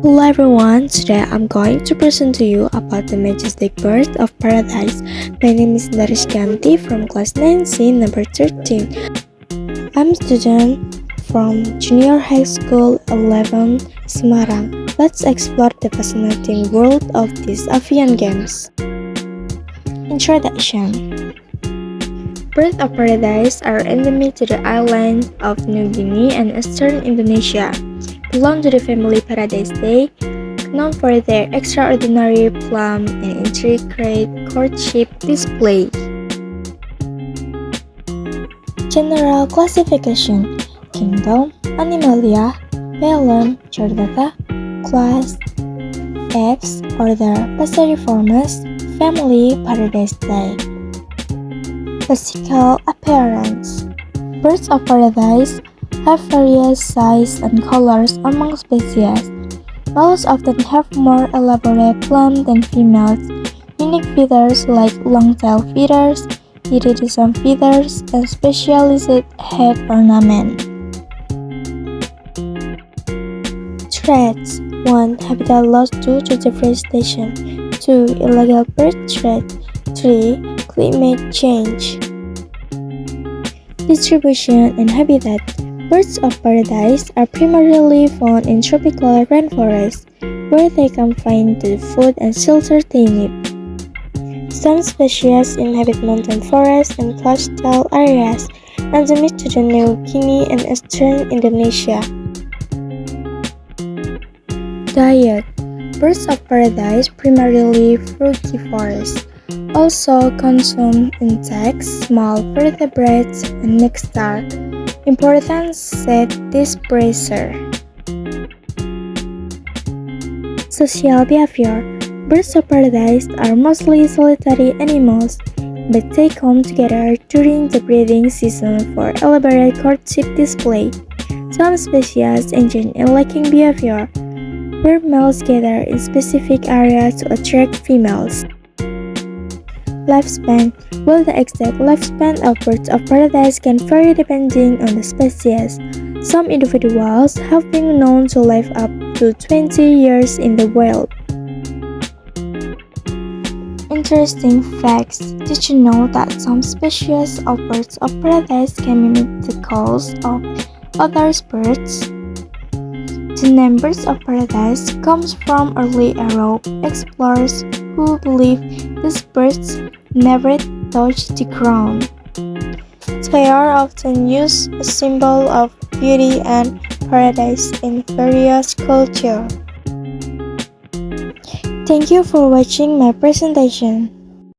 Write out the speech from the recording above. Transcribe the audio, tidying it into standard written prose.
Hello everyone, today I'm going to present to you about the Majestic Bird of Paradise. My name is Intan Rizqianti from class 9C number 13. I'm a student from Junior High School 11 Semarang. Let's explore the fascinating world of these avian games. Introduction. Birds of Paradise are endemic to the island of New Guinea and eastern Indonesia. Belong to the family Paradisaceae, known for their extraordinary plump and intricate courtship display. General classification: Kingdom, Animalia, Phylum, Chordata, Class, Apes, Order Passeriformes, Family Paradisaceae. Physical appearance: Birds of Paradise have various sizes and colors among species. Males often have more elaborate plumage than females. Unique feathers like long-tailed feathers, iridescent feathers, and specialized head ornament. Threats: 1. Habitat loss due to deforestation. 2. Illegal bird trade. 3. Climate change. Distribution and habitat: Birds of Paradise are primarily found in tropical rainforests, where they can find the food and shelter they need. Some species inhabit mountain forests and coastal areas, endemic to the New Guinea and eastern Indonesia. Diet: Birds of Paradise primarily frugivorous, also consume insects, small vertebrates, and nectar. Important set disperser. Social behavior: Birds of Paradise are mostly solitary animals, but they come together during the breeding season for elaborate courtship display. Some species engage in lacking behavior, where males gather in specific areas to attract females. Lifespan: While the exact lifespan of birds of paradise can vary depending on the species, some individuals have been known to live up to 20 years in the wild. Interesting facts: Did you know that some species of birds of paradise can mimic the calls of other birds? The name Birds of Paradise comes from early Arab explorers who believed these birds never touch the ground. They are often used as a symbol of beauty and paradise in various cultures. Thank you for watching my presentation.